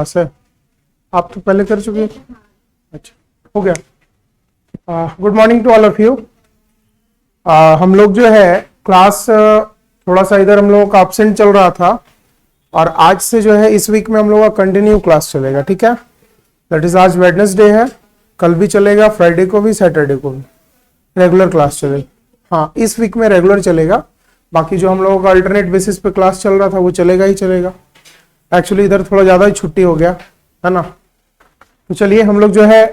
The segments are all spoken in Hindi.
है। आप तो पहले कर चुके हैं। अच्छा, हो गया। Good morning to all of you. हम लोग जो है क्लास थोड़ा सा इधर हम लोगों का एब्सेंट चल रहा था और आज से जो है इस वीक में हम लोगों का कंटिन्यू क्लास चलेगा। ठीक है, दैट इज आज वेडनेसडे है, कल भी चलेगा, फ्राइडे को भी, सैटरडे को भी रेगुलर क्लास चलेगा। हाँ, इस वीक में रेगुलर चलेगा, बाकी जो हम लोगों का अल्टरनेट बेसिस पे क्लास चल रहा था वो चलेगा ही चलेगा। एक्चुअली इधर थोड़ा ज्यादा ही छुट्टी हो गया है ना। तो चलिए हम लोग जो है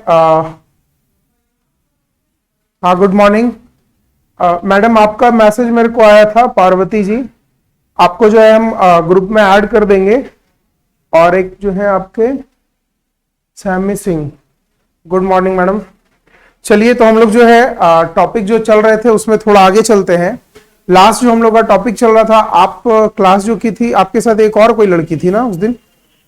हाँ, गुड मॉर्निंग मैडम। आपका मैसेज मेरे को आया था पार्वती जी, आपको जो है हम ग्रुप में ऐड कर देंगे। और एक जो है आपके Sammy Singh, good morning madam. चलिए तो हम लोग जो है टॉपिक जो चल रहे थे उसमें थोड़ा आगे चलते हैं। लास्ट जो हम लोग का टॉपिक चल रहा था, आप क्लास जो की थी, आपके साथ एक और कोई लड़की थी ना उस दिन।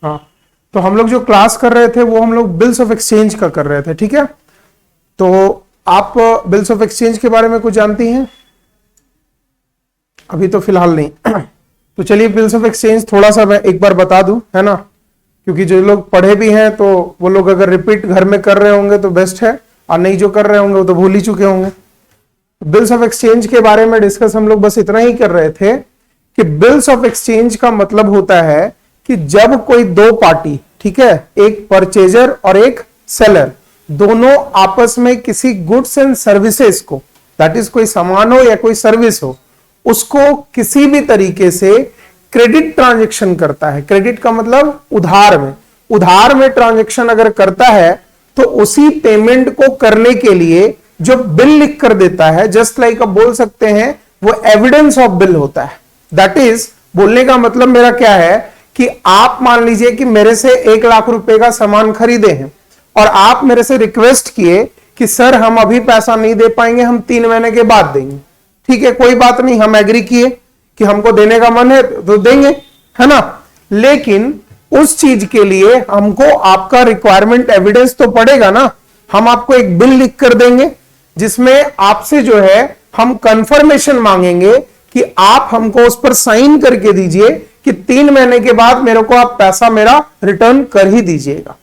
हाँ, तो हम लोग जो क्लास कर रहे थे वो हम लोग बिल्स ऑफ एक्सचेंज का कर रहे थे। ठीक है, तो आप बिल्स ऑफ एक्सचेंज के बारे में कुछ जानती हैं? अभी तो फिलहाल नहीं। तो चलिए बिल्स ऑफ एक्सचेंज थोड़ा सा मैं एक बार बता दूं, है ना, क्योंकि जो लोग पढ़े भी हैं तो वो लोग अगर रिपीट घर में कर रहे होंगे तो बेस्ट है, और नहीं जो कर रहे होंगे वो तो भूल ही चुके होंगे। बिल्स ऑफ एक्सचेंज के बारे में डिस्कस हम लोग बस इतना ही कर रहे थे कि बिल्स ऑफ एक्सचेंज का मतलब होता है कि जब कोई दो पार्टी, ठीक है, एक परचेजर और एक सेलर, दोनों आपस में किसी गुड्स एंड सर्विसेज को, दैट इज कोई सामान हो या कोई सर्विस हो, उसको किसी भी तरीके से क्रेडिट ट्रांजैक्शन करता है। क्रेडिट का मतलब उधार में ट्रांजैक्शन अगर करता है तो उसी पेमेंट को करने के लिए जो बिल लिख कर देता है, जस्ट लाइक अब बोल सकते हैं वो एविडेंस ऑफ बिल होता है। दैट इज, बोलने का मतलब मेरा क्या है कि आप मान लीजिए कि मेरे से 1 लाख रुपए का सामान खरीदे हैं और आप मेरे से रिक्वेस्ट किए कि सर हम अभी पैसा नहीं दे पाएंगे, हम 3 महीने के बाद देंगे। ठीक है, कोई बात नहीं, हम एग्री किए कि हमको देने का मन है तो देंगे, है ना। लेकिन उस चीज के लिए हमको आपका रिक्वायरमेंट एविडेंस तो पड़ेगा ना। हम आपको एक बिल लिख कर देंगे जिसमें आपसे जो है हम कंफर्मेशन मांगेंगे कि आप हमको उस पर साइन करके दीजिए कि 3 महीने के बाद मेरे को आप पैसा मेरा रिटर्न कर ही दीजिएगा,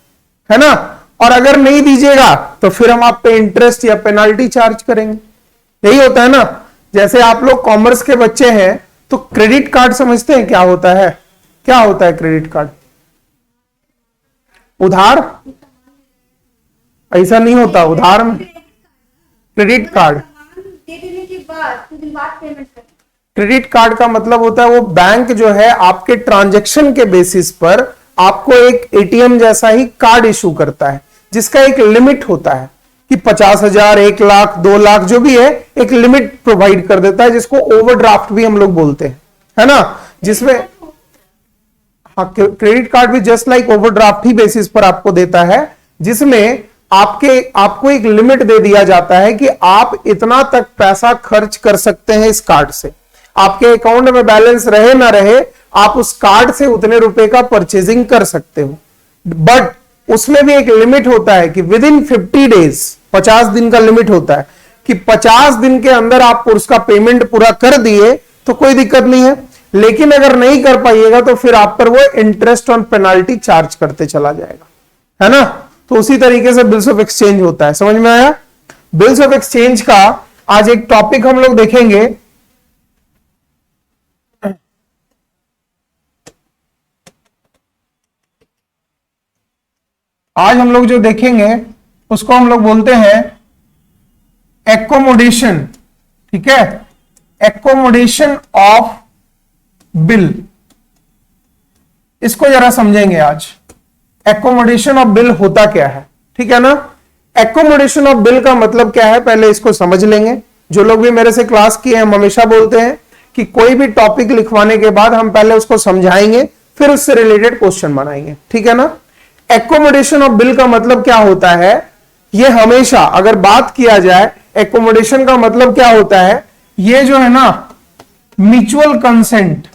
है ना। और अगर नहीं दीजिएगा तो फिर हम आप पे इंटरेस्ट या पेनाल्टी चार्ज करेंगे। यही होता है ना। जैसे आप लोग कॉमर्स के बच्चे हैं तो क्रेडिट कार्ड समझते हैं क्या होता है? क्या होता है क्रेडिट कार्ड? उधार? ऐसा नहीं होता उधार में। क्रेडिट कार्ड, क्रेडिट कार्ड का मतलब होता है वो बैंक जो है आपके ट्रांजैक्शन के बेसिस पर आपको एक एटीएम जैसा ही कार्ड इशू करता है, जिसका एक लिमिट होता है कि 50,000, 1 लाख, 2 लाख जो भी है, एक लिमिट प्रोवाइड कर देता है, जिसको ओवरड्राफ्ट भी हम लोग बोलते हैं, है ना। जिसमें हाँ, क्रेडिट कार्ड भी जस्ट लाइक ओवरड्राफ्ट ही बेसिस पर आपको देता है, जिसमें आपको एक लिमिट दे दिया जाता है कि आप इतना तक पैसा खर्च कर सकते हैं इस कार्ड से। आपके अकाउंट में बैलेंस रहे ना रहे, आप उस कार्ड से उतने रुपए का परचेजिंग कर सकते हो। बट उसमें भी एक लिमिट होता है कि विद इन 50 डेज, 50 दिन का लिमिट होता है कि 50 दिन के अंदर आप उसका पेमेंट पूरा कर दिए तो कोई दिक्कत नहीं है। लेकिन अगर नहीं कर पाइएगा तो फिर आप पर वो इंटरेस्ट और पेनाल्टी चार्ज करते चला जाएगा, है ना। तो उसी तरीके से बिल्स ऑफ एक्सचेंज होता है। समझ में आया? बिल्स ऑफ एक्सचेंज का आज एक टॉपिक हम लोग देखेंगे। आज हम लोग जो देखेंगे उसको हम लोग बोलते हैं एकोमोडेशन। ठीक है, एकोमोडेशन ऑफ बिल, इसको जरा समझेंगे आज। एकोमोडेशन ऑफ बिल होता क्या है, ठीक है ना। एकोमोडेशन ऑफ बिल का मतलब क्या है, पहले इसको समझ लेंगे। जो लोग भी मेरे से क्लास किए हैं हम हमेशा बोलते हैं कि कोई भी टॉपिक लिखवाने के बाद हम पहले उसको समझाएंगे, फिर उससे रिलेटेड क्वेश्चन बनाएंगे, ठीक है ना। एकोमोडेशन ऑफ बिल का मतलब क्या होता है, ये हमेशा अगर बात किया जाए, एकोमोडेशन का मतलब क्या होता है, ये जो है ना म्यूचुअल कंसेंट,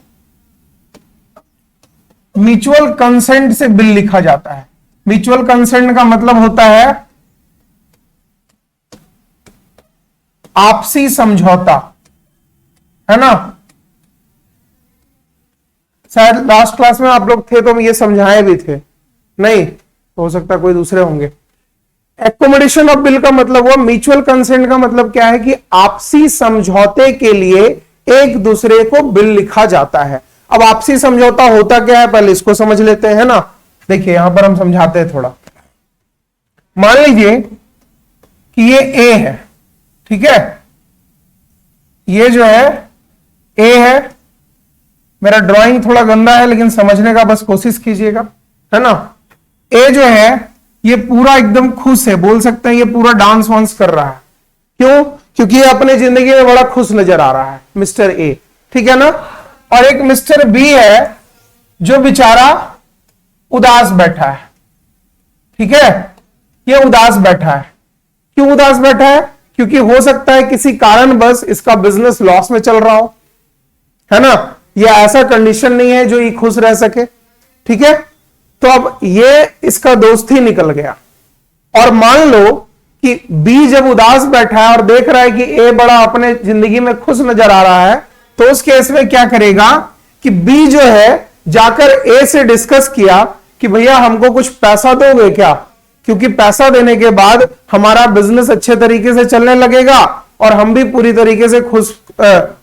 म्यूचुअल कंसेंट से बिल लिखा जाता है। म्यूचुअल कंसेंट का मतलब होता है आपसी समझौता, है ना। शायद लास्ट क्लास में आप लोग थे तो हम ये समझाए भी थे नहीं, तो हो सकता है कोई दूसरे होंगे। एकोमोडेशन ऑफ बिल का मतलब हुआ म्यूचुअल कंसेंट का मतलब क्या है कि आपसी समझौते के लिए एक दूसरे को बिल लिखा जाता है। अब आपसी समझौता होता क्या है पहले इसको समझ लेते हैं ना। देखिए यहां पर हम समझाते हैं थोड़ा। मान लीजिए कि ये ए है, ठीक है, ये जो है ए है। मेरा ड्राइंग थोड़ा गंदा है लेकिन समझने का बस कोशिश कीजिएगा, है ना। ए जो है ये पूरा एकदम खुश है, बोल सकते हैं ये पूरा डांस वांस कर रहा है। क्यों? क्योंकि ये अपने जिंदगी में बड़ा खुश नजर आ रहा है, मिस्टर ए, ठीक है ना। और एक मिस्टर बी है जो बेचारा उदास बैठा है, ठीक है, ये उदास बैठा है। क्यों उदास बैठा है? क्योंकि हो सकता है किसी कारण बस इसका बिजनेस लॉस में चल रहा हो, है ना। ये ऐसा कंडीशन नहीं है जो ये खुश रह सके, ठीक है। तो अब ये इसका दोस्त ही निकल गया। और मान लो कि बी जब उदास बैठा है और देख रहा है कि ए बड़ा अपने जिंदगी में खुश नजर आ रहा है, तो उस केस में क्या करेगा कि बी जो है जाकर ए से डिस्कस किया कि भैया हमको कुछ पैसा दोगे क्या, क्योंकि पैसा देने के बाद हमारा बिजनेस अच्छे तरीके से चलने लगेगा और हम भी पूरी तरीके से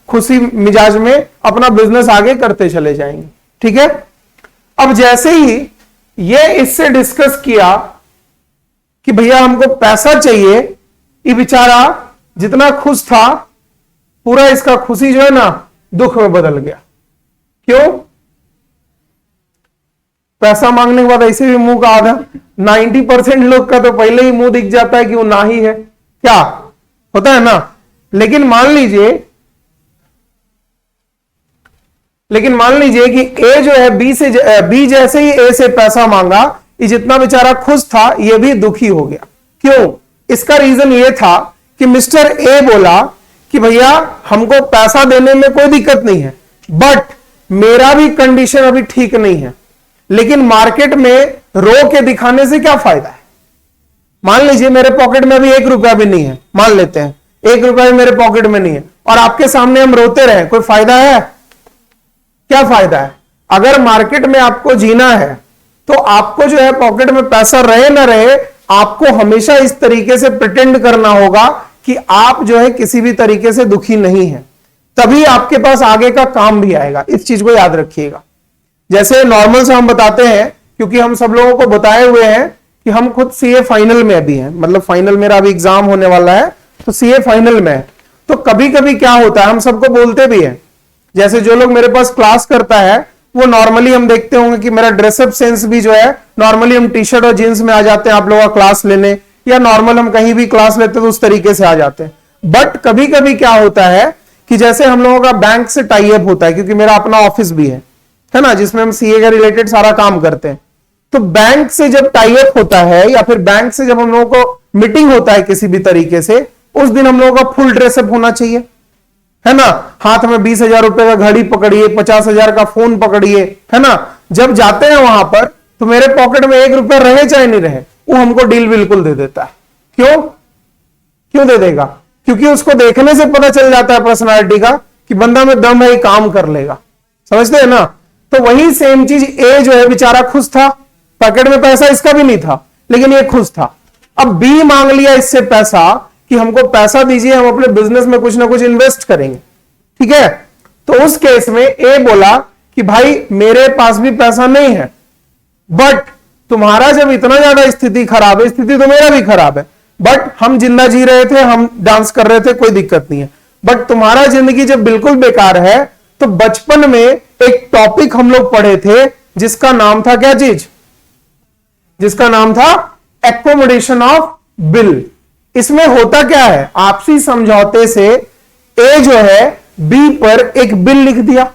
खुशी मिजाज में अपना बिजनेस आगे करते चले जाएंगे, ठीक है। अब जैसे ही ये इससे डिस्कस किया कि भैया हमको पैसा चाहिए, ये बेचारा जितना खुश था पूरा इसका खुशी जो है ना दुख में बदल गया। क्यों? पैसा मांगने के बाद ऐसे भी मुंह का आधा 90% लोग का तो पहले ही मुंह दिख जाता है कि वो ना ही है, क्या होता है ना। लेकिन मान लीजिए कि ए जो है बी जैसे ही ए से पैसा मांगा, ये जितना बेचारा खुश था ये भी दुखी हो गया। क्यों? इसका रीजन ये था कि मिस्टर ए बोला कि भैया हमको पैसा देने में कोई दिक्कत नहीं है, बट मेरा भी कंडीशन अभी ठीक नहीं है, लेकिन मार्केट में रो के दिखाने से क्या फायदा है। मान लीजिए मेरे पॉकेट में अभी 1 रुपया भी नहीं है, मान लेते हैं 1 रुपया मेरे पॉकेट में नहीं है और आपके सामने हम रोते रहे, कोई फायदा है? क्या फायदा है? अगर मार्केट में आपको जीना है तो आपको जो है पॉकेट में पैसा रहे ना रहे, आपको हमेशा इस तरीके से प्रिटेंड करना होगा कि आप जो है किसी भी तरीके से दुखी नहीं है, तभी आपके पास आगे का काम भी आएगा। इस चीज को याद रखिएगा। जैसे नॉर्मल से हम बताते हैं, क्योंकि हम सब लोगों को बताए हुए हैं कि हम खुद सीए फाइनल में अभी हैं, मतलब फाइनल मेरा अभी एग्जाम होने वाला है तो सीए फाइनल में है। तो कभी कभी क्या होता है, हम सबको बोलते भी हैं, जैसे जो लोग मेरे पास क्लास करता है वो नॉर्मली हम देखते होंगे कि मेरा ड्रेसअप सेंस भी जो है नॉर्मली हम टी शर्ट और जींस में आ जाते हैं आप लोगों का क्लास लेने, या नॉर्मल हम कहीं भी क्लास लेते हैं तो उस तरीके से आ जाते हैं। बट कभी कभी क्या होता है कि जैसे हम लोगों का बैंक से टाई अप होता है, क्योंकि मेरा अपना ऑफिस भी है ना, जिसमें हम सीए के रिलेटेड सारा काम करते हैं। तो बैंक से जब टाई अप होता है या फिर बैंक से जब हम लोगों को मीटिंग होता है किसी भी तरीके से, उस दिन हम लोगों का फुल ड्रेसअप होना चाहिए, है ना। हाथ में 20,000 रुपए का घड़ी पकड़िए, 50,000 का फोन पकड़िए, है ना। जब जाते हैं वहां पर तो मेरे पॉकेट में 1 रुपया रहे चाहे नहीं रहे, वो हमको डील बिल्कुल दे देता है। क्यों दे देगा? क्योंकि उसको देखने से पता चल जाता है पर्सनालिटी का कि बंदा में दम है, काम कर लेगा। समझते हैं ना। तो वही सेम चीज ए जो है बेचारा खुश था, पॉकेट में पैसा इसका भी नहीं था लेकिन ये खुश था। अब बी मांग लिया इससे पैसा कि हमको पैसा दीजिए, हम अपने बिजनेस में कुछ ना कुछ इन्वेस्ट करेंगे, ठीक है। तो उस केस में ए बोला कि भाई मेरे पास भी पैसा नहीं है, बट तुम्हारा जब इतना ज्यादा स्थिति खराब है, स्थिति तो मेरा भी खराब है, बट हम जिंदा जी रहे थे, हम डांस कर रहे थे, कोई दिक्कत नहीं है। बट तुम्हारा जिंदगी जब बिल्कुल बेकार है, तो बचपन में एक टॉपिक हम लोग पढ़े थे जिसका नाम था क्या चीज? जिसका नाम था एकोमोडेशन ऑफ बिल। इसमें होता क्या है, आपसी समझौते से ए जो है बी पर एक बिल लिख दिया,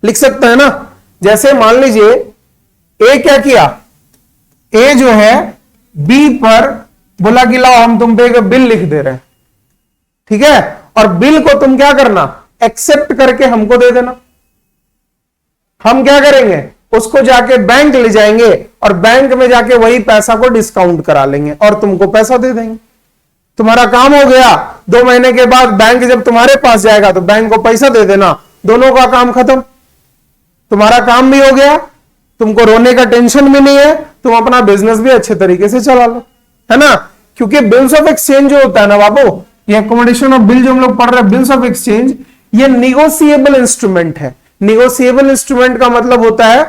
लिख सकता है ना। जैसे मान लीजिए ए क्या किया, ए जो है बी पर बोला कि लाओ हम तुम पे एक बिल लिख दे रहे हैं, ठीक है, और बिल को तुम क्या करना, एक्सेप्ट करके हमको दे देना। हम क्या करेंगे, उसको जाके बैंक ले जाएंगे और बैंक में जाके वही पैसा को डिस्काउंट करा लेंगे और तुमको पैसा दे देंगे। तुम्हारा काम हो गया। 2 महीने के बाद बैंक जब तुम्हारे पास जाएगा तो बैंक को पैसा दे देना, दोनों का काम खत्म। तुम्हारा काम भी हो गया, तुमको रोने का टेंशन भी नहीं है, तुम अपना बिजनेस भी अच्छे तरीके से चला लो, है ना। क्योंकि बिल्स ऑफ एक्सचेंज जो होता है ना बाबू, ये अकोमोडेशन ऑफ बिल जो हम लोग पढ़ रहे हैं, बिल्स ऑफ एक्सचेंज, ये निगोशिएबल इंस्ट्रूमेंट है। निगोशिएबल इंस्ट्रूमेंट का मतलब होता है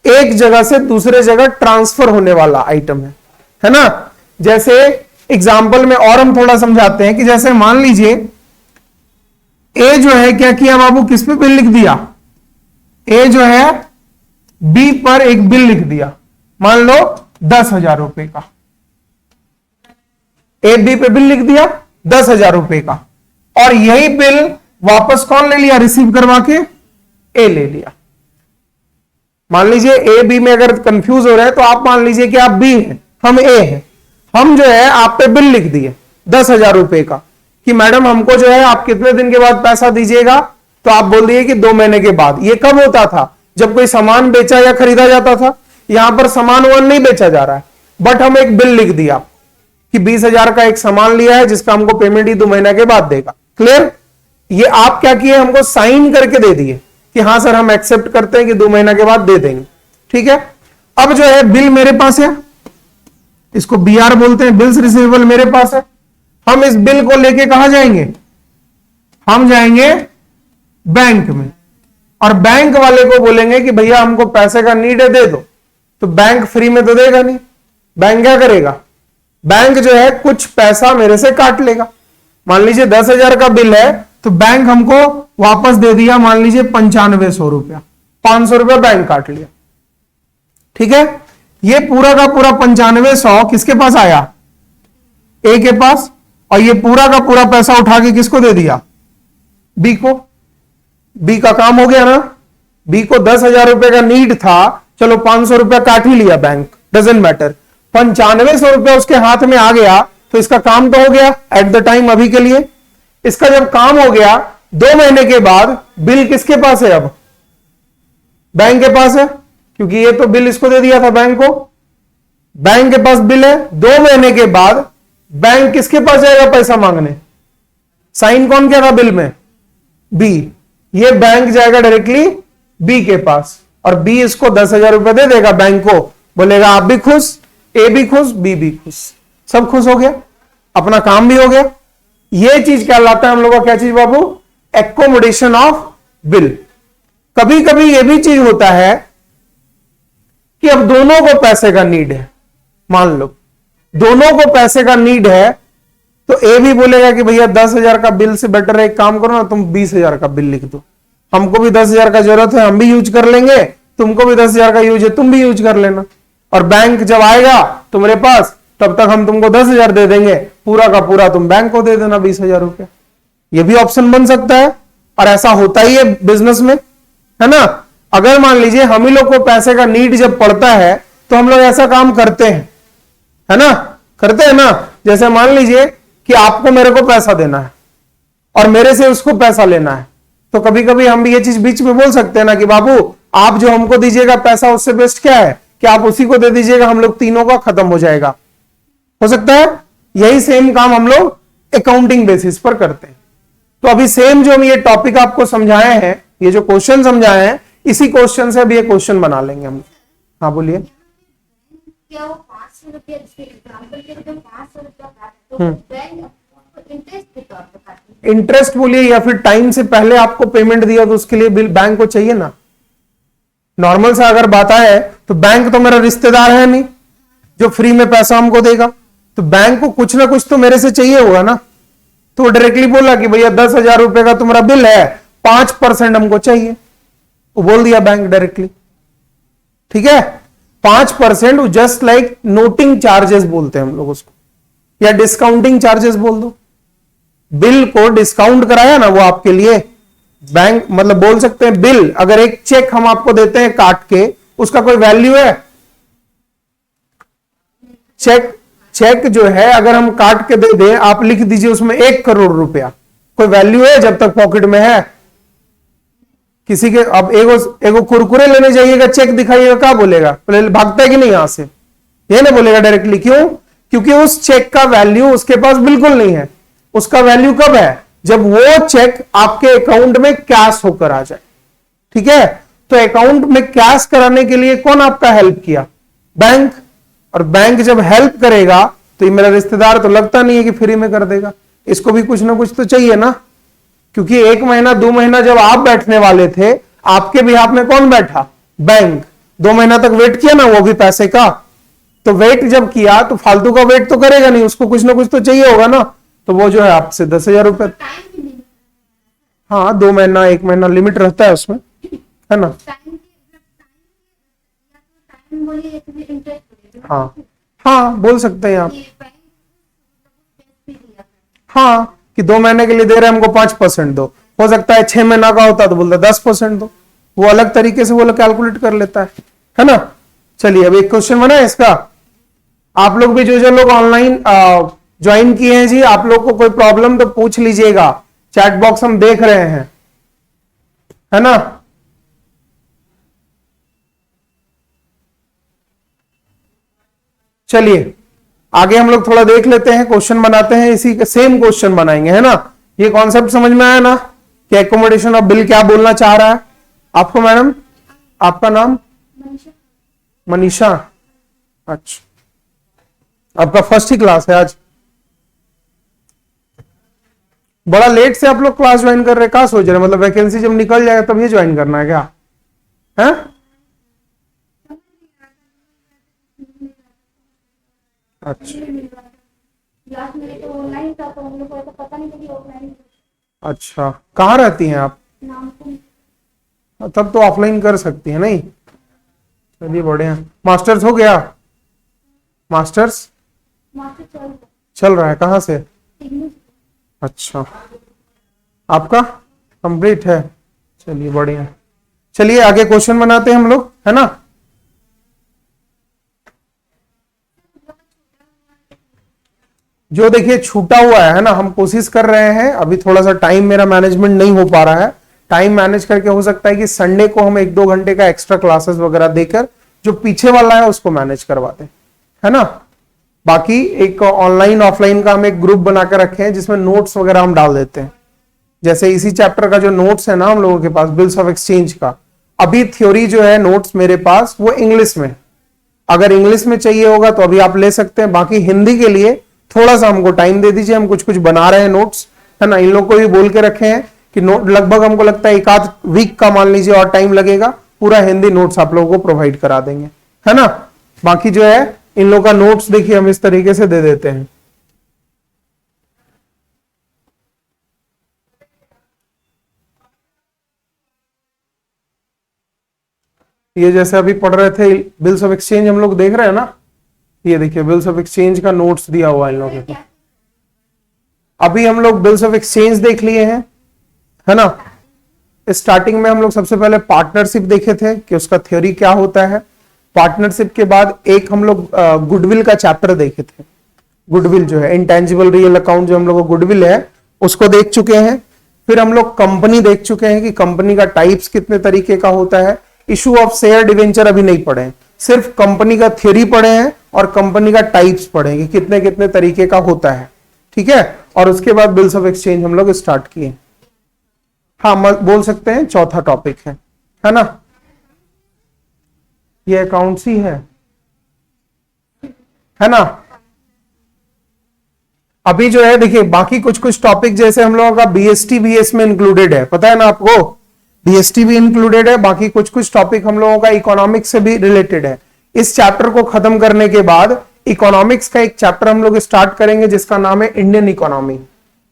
एक जगह से दूसरे जगह ट्रांसफर होने वाला आइटम है ना। जैसे एग्जाम्पल में और हम थोड़ा समझाते हैं कि जैसे मान लीजिए ए जो है क्या किया बाबू, किस पे बिल लिख दिया, ए जो है बी पर एक बिल लिख दिया, मान लो 10,000 रुपए का, ए बी पे बिल लिख दिया 10,000 रुपए का, और यही बिल वापस कौन ले लिया, रिसीव करवा के ए ले लिया। मान लीजिए ए बी में अगर कंफ्यूज हो रहे हैं तो आप मान लीजिए कि आप बी हैं, हम ए हैं, हम जो है आप पे बिल लिख दिए 10,000 रुपए का कि मैडम हमको जो है आप कितने दिन के बाद पैसा दीजिएगा, तो आप बोल दिए कि 2 महीने के बाद। ये कब होता था, जब कोई सामान बेचा या खरीदा जाता था। यहां पर सामान वान नहीं बेचा जा रहा है, बट हम एक बिल लिख दिया कि 20,000 का एक सामान लिया है जिसका हमको पेमेंट ही 2 महीने के बाद देगा। क्लियर। ये आप क्या किए, हमको साइन करके दे दिए कि हाँ सर हम एक्सेप्ट करते हैं कि 2 महीने के बाद दे देंगे, ठीक है। अब जो है बिल मेरे पास है, इसको बीआर बोलते हैं, बिल्स रिसीवेबल मेरे पास है। हम इस बिल को लेके कहां जाएंगे, हम जाएंगे बैंक में, और बैंक वाले को बोलेंगे कि भैया हमको पैसे का नीड है, दे दो। तो बैंक फ्री में तो देगा नहीं, बैंक क्या करेगा, बैंक जो है कुछ पैसा मेरे से काट लेगा। मान लीजिए 10,000 का बिल है, तो बैंक हमको वापस दे दिया मान लीजिए 9500 रुपया, 500 रुपया बैंक काट लिया, ठीक है। ये पूरा का पूरा 9500 किसके पास आया, ए के पास, और ये पूरा का पूरा पैसा उठा के किसको दे दिया, बी को। बी का काम हो गया ना, बी को 10,000 रुपए का नीड था, चलो 500 रुपया काट ही लिया बैंक, डजेंट मैटर, 9500 रुपया उसके हाथ में आ गया, तो इसका काम तो हो गया एट द टाइम, अभी के लिए। इसका जब काम हो गया 2 महीने के बाद बिल किसके पास है, अब बैंक के पास है, क्योंकि ये तो बिल इसको दे दिया था बैंक को, बैंक के पास बिल है। 2 महीने के बाद बैंक किसके पास जाएगा पैसा मांगने, साइन कौन किया था बिल में, बी। ये बैंक जाएगा डायरेक्टली बी के पास, और बी इसको 10,000 रुपए दे देगा बैंक को, बोलेगा आप भी खुश, ए भी खुश, बी भी खुश, सब खुश हो गया, अपना काम भी हो गया। ये चीज क्या लाता है हम लोग का, क्या चीज बाबू, एकोमोडेशन ऑफ बिल। कभी कभी ये भी चीज होता है कि अब दोनों को पैसे का नीड है, मान लो दोनों को पैसे का नीड है, तो ए भी बोलेगा कि भैया 10,000 का बिल से बेटर है एक काम करो ना, तुम 20,000 का बिल लिख दो, हमको भी 10,000 का जरूरत है, हम भी यूज कर लेंगे, तुमको भी 10,000 का यूज है, तुम भी यूज कर लेना। और बैंक जब आएगा तुम्हारे पास, तब तक हम तुमको 10,000 दे देंगे, पूरा का पूरा तुम बैंक को दे देना 20,000 रुपया। ये भी ऑप्शन बन सकता है, और ऐसा होता ही है बिजनेस में, है ना। अगर मान लीजिए हम ही लोग को पैसे का नीड जब पड़ता है, तो हम लोग ऐसा काम करते हैं, है ना, करते हैं ना। जैसे मान लीजिए कि आपको मेरे को पैसा देना है और मेरे से उसको पैसा लेना है, तो कभी कभी हम भी ये चीज बीच में बोल सकते हैं ना कि बाबू आप जो हमको दीजिएगा पैसा, उससे बेस्ट क्या है कि आप उसी को दे दीजिएगा, हम लोग तीनों का खत्म हो जाएगा। हो सकता है यही सेम काम हम लोग अकाउंटिंग बेसिस पर करते हैं। तो अभी सेम जो हम ये टॉपिक आपको समझाए हैं, ये जो क्वेश्चन समझाए हैं, इसी क्वेश्चन से अभी ये क्वेश्चन बना लेंगे हम। हाँ बोलिए। क्या वो 500 रुपया एग्जाम्पल के लिए 500 रुपया काटे तो बैंक इंटरेस्ट के तौर पर काटे, इंटरेस्ट बोलिए या फिर टाइम से पहले आपको पेमेंट दिया तो उसके लिए बिल बैंक को चाहिए ना। नॉर्मल सा अगर बात है तो बैंक तो मेरा रिश्तेदार है नहीं जो फ्री में पैसा हमको देगा, तो बैंक को कुछ ना कुछ तो मेरे से चाहिए होगा ना। तो वो डायरेक्टली बोला कि भैया 10,000 रुपए का तुम्हारा बिल है, 5% हमको चाहिए, वो बोल दिया बैंक डायरेक्टली, ठीक है। 5% जस्ट लाइक नोटिंग चार्जेस बोलते हैं हम लोग उसको, या डिस्काउंटिंग चार्जेस बोल दो। बिल को डिस्काउंट कराया ना वो आपके लिए बैंक, मतलब बोल सकते हैं बिल। अगर एक चेक हम आपको देते हैं काट के, उसका कोई वैल्यू है, चेक जो है अगर हम काट के दे दें, आप लिख दीजिए उसमें 1 करोड़ रुपया, कोई वैल्यू है जब तक पॉकेट में है किसी के। अब एगो कुरकुरे लेने जाइएगा, चेक दिखाइएगा, क्या बोलेगा, भागता है कि नहीं यहां से, ये ना बोलेगा डायरेक्टली। क्यों? क्योंकि उस चेक का वैल्यू उसके पास बिल्कुल नहीं है। उसका वैल्यू कब है? जब वो चेक आपके अकाउंट में कैश होकर आ जाए, ठीक है। तो अकाउंट में कैश कराने के लिए कौन आपका हेल्प किया? बैंक। और बैंक जब हेल्प करेगा तो ये मेरा रिश्तेदार तो लगता नहीं है कि फ्री में कर देगा, इसको भी कुछ ना कुछ तो चाहिए ना। क्योंकि 1 महीना 2 महीना जब आप बैठने वाले थे, आपके बिहाफ में कौन बैठा? बैंक। 2 महीना तक वेट किया ना, वो भी पैसे का। तो वेट जब किया तो फालतू का वेट तो करेगा नहीं, उसको कुछ ना कुछ तो चाहिए होगा ना। तो वो जो है आपसे 10,000 रुपए, टाइम भी नहीं, हाँ 2 महीना 1 महीना लिमिट रहता है उसमें, है ना। टाइम बोलिए या फिर इंटरेस्ट बोलिए, हाँ हाँ बोल सकते हैं आप, ये बैंक भी दिया था। हाँ कि 2 महीने के लिए दे रहे हैं हमको 5% दो, हो सकता है 6 महीना का होता तो बोलता 10% दो, वो अलग तरीके से वो लोग कैलकुलेट कर लेता है ना। चलिए अब एक क्वेश्चन बना है इसका। आप लोग भी जो लोग ऑनलाइन ज्वाइन किए हैं जी, आप लोग को कोई प्रॉब्लम तो पूछ लीजिएगा, चैट बॉक्स हम देख रहे हैं, है ना। चलिए आगे हम लोग थोड़ा देख लेते हैं, क्वेश्चन बनाते हैं, इसी का सेम क्वेश्चन बनाएंगे, है ना। ये कॉन्सेप्ट समझ में आया ना कि एकोमोडेशन ऑफ बिल क्या बोलना चाह रहा है आपको? मैडम आपका नाम? मनीषा, मनीषा। अच्छा, आपका फर्स्ट ही क्लास है आज? बड़ा लेट से आप लोग क्लास ज्वाइन कर रहे हैं, क्या सोच रहे हैं? मतलब वैकेंसी जब निकल जाएगा तब ये ज्वाइन करना है क्या? है? अच्छा क्लास मेरे तो ऑनलाइन था, तो हम लोग को ऐसा पता नहीं था कि ऑफलाइन अच्छा, कहाँ रहती हैं आप? नाम को तब तो ऑफलाइन कर सकती है नहीं। चलिए बढ़िया। मास्टर्स हो गया? मास्टर्स मास्टर चल रहा है, कहाँ से? इंग्लिश अच्छा, आपका कंप्लीट है? चलिए बढ़िया। चलिए आगे क्वेश्चन बनाते हैं हम लोग, है ना। जो देखिए छूटा हुआ है ना, हम कोशिश कर रहे हैं, अभी थोड़ा सा टाइम मेरा मैनेजमेंट नहीं हो पा रहा है, टाइम मैनेज करके हो सकता है कि संडे को हम 1-2 घंटे का एक्स्ट्रा क्लासेस वगैरह देकर जो पीछे वाला है उसको मैनेज करवा दें, है ना। बाकी एक ऑनलाइन ऑफलाइन का हम एक ग्रुप बनाकर रखे हैं जिसमें नोट्स वगैरह हम डाल देते हैं। जैसे इसी चैप्टर का जो नोट्स है ना हम लोगों के पास, बिल्स ऑफ एक्सचेंज का, अभी थ्योरी जो है नोट्स मेरे पास वो इंग्लिश में, अगर इंग्लिश में चाहिए होगा तो अभी आप ले सकते हैं। बाकी हिंदी के लिए थोड़ा सा हमको टाइम दे दीजिए, हम कुछ कुछ बना रहे हैं नोट्स, है ना। इन लोगों को भी बोल के रखे हैं कि नोट लगभग हमको लगता है 1-8 वीक का मान लीजिए और टाइम लगेगा, पूरा हिंदी नोट्स आप लोगों को प्रोवाइड करा देंगे, है ना। बाकी जो है इन लोगों का नोट्स देखिए हम इस तरीके से दे देते हैं। ये जैसे अभी पढ़ रहे थे बिल्स ऑफ एक्सचेंज हम लोग देख रहे हैं ना, ये देखिए बिल्स ऑफ एक्सचेंज का नोट्स दिया हुआ है इन लोगों को। अभी हम लोग बिल्स ऑफ एक्सचेंज देख लिए हैं, है ना। स्टार्टिंग में हम लोग सबसे पहले पार्टनरशिप देखे थे कि उसका थ्योरी क्या होता है। पार्टनरशिप के बाद एक हम लोग गुडविल का चैप्टर देखे थे। गुडविल जो है इंटेंजिबल रियल अकाउंट, जो हम लोग गुडविल है उसको देख चुके हैं। फिर हम लोग कंपनी देख चुके हैं कि कंपनी का टाइप्स कितने तरीके का होता है। इशू ऑफ शेयर डिवेंचर अभी नहीं पढ़े हैं, सिर्फ कंपनी का थ्योरी पढ़े हैं और कंपनी का टाइप्स पढ़े कि कितने कितने तरीके का होता है, ठीक है। और उसके बाद बिल्स ऑफ एक्सचेंज हम लोग स्टार्ट किए। हाँ बोल सकते हैं चौथा टॉपिक है ना। ये अकाउंट्स ही है ना। अभी जो है देखिए बाकी कुछ कुछ टॉपिक जैसे हम लोगों का बीएसटी बीएस में इंक्लूडेड है, पता है ना आपको, बीएसटी भी इंक्लूडेड है। बाकी कुछ कुछ टॉपिक हम लोगों का इकोनॉमिक्स से भी रिलेटेड है। इस चैप्टर को खत्म करने के बाद इकोनॉमिक्स का एक चैप्टर हम लोग स्टार्ट करेंगे जिसका नाम है इंडियन इकोनॉमी,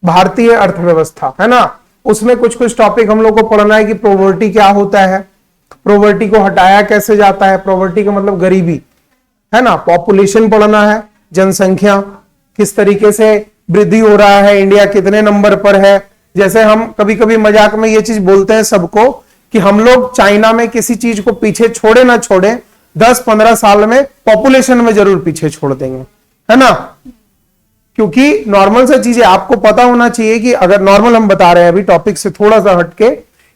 भारतीय अर्थव्यवस्था, है ना। उसमें कुछ कुछ टॉपिक हम लोग को पढ़ना है कि प्रोवर्टी क्या होता है, प्रोवर्टी को हटाया कैसे जाता है, प्रोवर्टी का मतलब गरीबी, है ना। पॉपुलेशन पढ़ना है, जनसंख्या किस तरीके से वृद्धि हो रहा है, इंडिया कितने नंबर पर है। जैसे हम कभी कभी मजाक में ये चीज बोलते हैं सबको कि हम लोग चाइना में किसी चीज को पीछे छोड़े ना छोड़े, 10-15 साल में पॉपुलेशन में जरूर पीछे छोड़ देंगे, है ना। क्योंकि नॉर्मल सा चीजें आपको पता होना चाहिए कि अगर नॉर्मल हम बता रहे हैं अभी टॉपिक से थोड़ा सा हटके,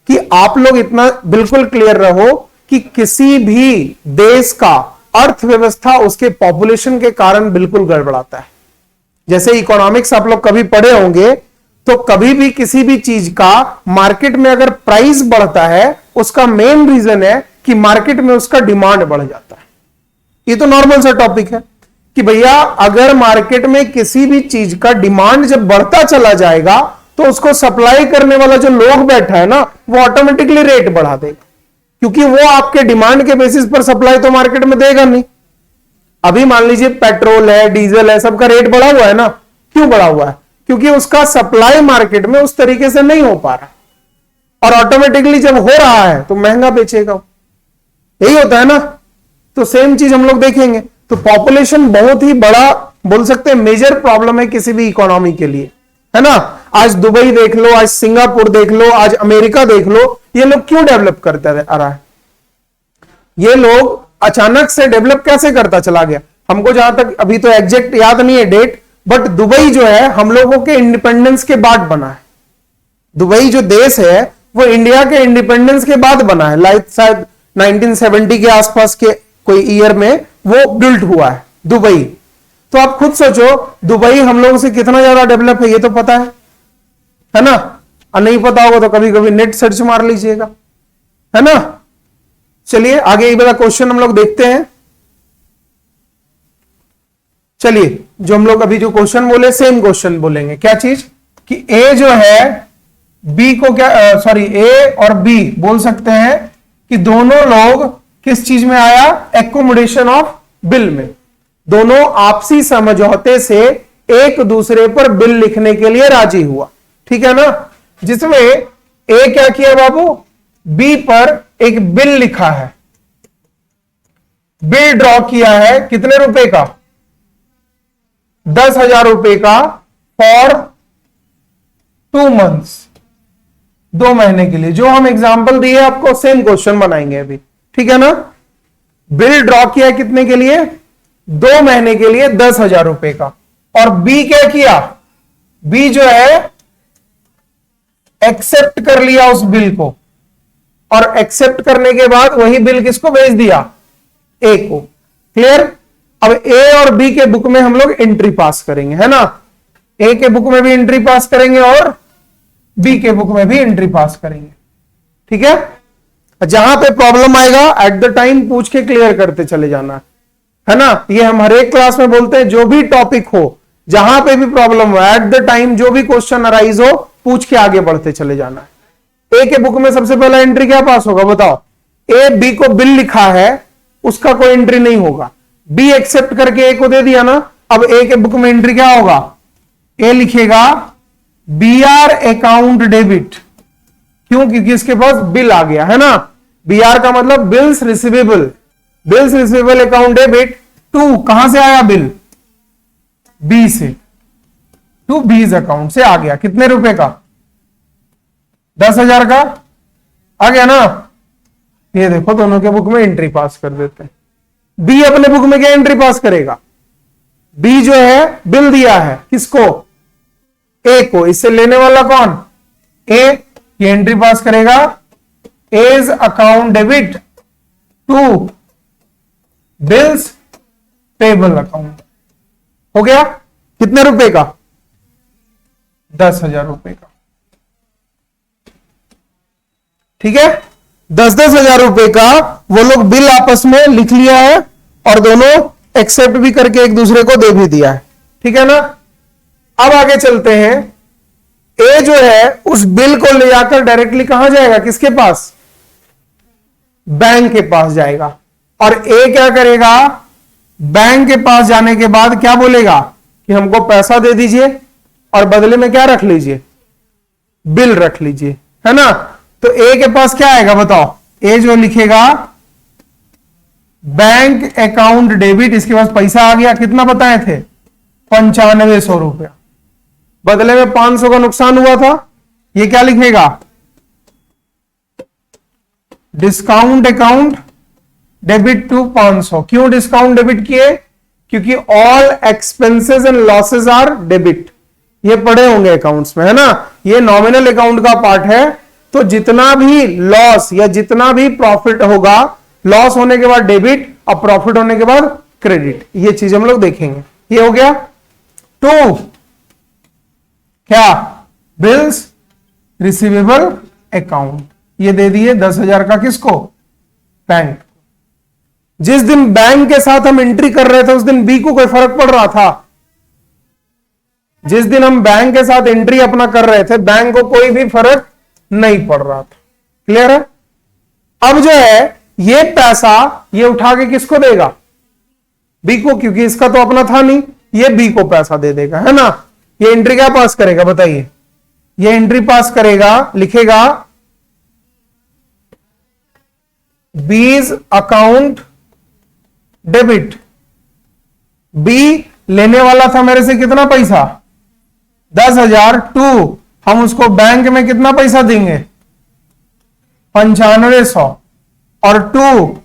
कि आप लोग इतना बिल्कुल क्लियर रहो कि किसी भी देश का अर्थव्यवस्था उसके पॉपुलेशन के कारण बिल्कुल गड़बड़ाता है। जैसे इकोनॉमिक्स आप लोग कभी पढ़े होंगे तो कभी भी किसी भी चीज का मार्केट में अगर प्राइस बढ़ता है उसका मेन रीजन है कि मार्केट में उसका डिमांड बढ़ जाता है। ये तो नॉर्मल सा टॉपिक है कि भैया अगर मार्केट में किसी भी चीज का डिमांड जब बढ़ता चला जाएगा तो उसको सप्लाई करने वाला जो लोग बैठा है ना, वो ऑटोमेटिकली रेट बढ़ा देगा, क्योंकि वो आपके डिमांड के बेसिस पर सप्लाई तो मार्केट में देगा नहीं। अभी मान लीजिए पेट्रोल है, डीजल है, सबका रेट बढ़ा हुआ है ना। क्यों बढ़ा हुआ है? क्योंकि उसका सप्लाई मार्केट में उस तरीके से नहीं हो पा रहा, और ऑटोमेटिकली जब हो रहा है तो महंगा बेचेगा। यही होता है ना। तो सेम चीज हम लोग देखेंगे। तो पॉपुलेशन बहुत ही बड़ा, बोल सकते हैं मेजर प्रॉब्लम है किसी भी इकोनॉमी के लिए, है ना। आज दुबई देख लो, आज सिंगापुर देख लो, आज अमेरिका देख लो, ये लोग क्यों डेवलप करते आ रहा है? ये लोग अचानक से डेवलप कैसे करता चला गया? हमको जहां तक अभी तो एग्जैक्ट याद नहीं है डेट, बट दुबई जो है हम लोगों के इंडिपेंडेंस के बाद बना है। दुबई जो देश है वो इंडिया के इंडिपेंडेंस के बाद बना है, लाइक शायद 1970 के आसपास के कोई ईयर में वो बिल्ड हुआ है दुबई। तो आप खुद सोचो, दुबई हम लोगों से कितना ज्यादा डेवलप है, ये तो पता है ना। और नहीं पता होगा तो कभी कभी नेट सर्च मार लीजिएगा, है ना। चलिए आगे एक वाला क्वेश्चन हम लोग देखते हैं। चलिए जो हम लोग अभी जो क्वेश्चन बोले सेम क्वेश्चन बोलेंगे। क्या चीज कि ए जो है बी को क्या, सॉरी ए और बी बोल सकते हैं कि दोनों लोग किस चीज में आया? एकोमोडेशन ऑफ बिल में। दोनों आपसी समझौते से एक दूसरे पर बिल लिखने के लिए राजी हुआ, ठीक है ना। जिसमें ए क्या किया बाबू? बी पर एक बिल लिखा है, बिल ड्रॉ किया है कितने रुपए का? 10,000 रुपए का फॉर 2 मंथ्स, 2 महीने के लिए। जो हम एग्जांपल दिए आपको सेम क्वेश्चन बनाएंगे अभी, ठीक है ना। बिल ड्रॉ किया कितने के लिए? 2 महीने के लिए 10,000 रुपए का। और बी क्या किया? बी जो है एक्सेप्ट कर लिया उस बिल को, और एक्सेप्ट करने के बाद वही बिल किसको भेज दिया? ए को। क्लियर? अब ए और बी के बुक में हम लोग एंट्री पास करेंगे, है ना। ए के बुक में भी एंट्री पास करेंगे और बी के बुक में भी एंट्री पास करेंगे, ठीक है। जहां पे प्रॉब्लम आएगा एट द टाइम पूछ के क्लियर करते चले जाना, है ना। ये हम हर एक क्लास में बोलते हैं, जो भी टॉपिक हो, जहां पे भी प्रॉब्लम हो, एट द टाइम जो भी क्वेश्चन अराइज हो, पूछ के आगे बढ़ते चले जाना है। ए के बुक में सबसे पहला एंट्री क्या पास होगा बताओ? ए बी को बिल लिखा है, उसका कोई एंट्री नहीं होगा। बी एक्सेप्ट करके ए को दे दिया ना। अब ए के बुक में एंट्री क्या होगा? ए लिखेगा बीआर अकाउंट डेबिट। क्यों? क्योंकि इसके पास बिल आ गया, है ना। बीआर का मतलब bills receivable, bills receivable account debit to, कहां से आया बिल? बी से, टू बीज अकाउंट से आ गया। कितने रुपए का? 10,000 का आ गया ना। ये देखो दोनों के बुक में एंट्री पास कर देते हैं। बी अपने बुक में क्या एंट्री पास करेगा? बी जो है बिल दिया है किसको? ए को। इससे लेने वाला कौन? ए। ये एंट्री पास करेगा as account debit to bills payable account. हो गया। कितने रुपए का? 10,000 रुपए का, ठीक है। 10,000 रुपए का वो लोग बिल आपस में लिख लिया है और दोनों एक्सेप्ट भी करके एक दूसरे को दे भी दिया है, ठीक है ना। अब आगे चलते हैं। ए जो है उस बिल को ले जाकर डायरेक्टली कहां जाएगा? किसके पास? बैंक के पास जाएगा। और ए क्या करेगा? बैंक के पास जाने के बाद क्या बोलेगा कि हमको पैसा दे दीजिए और बदले में क्या रख लीजिए? बिल रख लीजिए, है ना। तो ए के पास क्या आएगा बताओ? ए जो लिखेगा बैंक अकाउंट डेबिट, इसके पास पैसा आ गया। कितना बताए थे? 9500 रुपया। बदले में 500 का नुकसान हुआ था। ये क्या लिखेगा? Discount account debit to 500। क्यों डिस्काउंट डेबिट किए? क्योंकि all expenses and losses are debit. ये पढ़े होंगे अकाउंट्स में, है ना। ये नॉमिनल अकाउंट का पार्ट है। तो जितना भी लॉस या जितना भी प्रॉफिट होगा, लॉस होने के बाद डेबिट और प्रॉफिट होने के बाद क्रेडिट। ये चीज हम लोग देखेंगे। ये हो गया। टू क्या? Bills receivable account. ये दे दिए 10,000 का किसको? बैंक। जिस दिन बैंक के साथ हम एंट्री कर रहे थे उस दिन बी को कोई फर्क पड़ रहा था? जिस दिन हम बैंक के साथ एंट्री अपना कर रहे थे बैंक को कोई भी फर्क नहीं पड़ रहा था। क्लियर है? अब जो है ये पैसा ये उठा के किसको देगा? बी को, क्योंकि इसका तो अपना था नहीं, ये बी को पैसा दे देगा, है ना। ये एंट्री क्या पास करेगा बताइए? ये एंट्री पास करेगा, लिखेगा बीज अकाउंट डेबिट। बी लेने वाला था मेरे से कितना पैसा? 10,000। टू हम उसको बैंक में कितना पैसा देंगे? 9500। और टू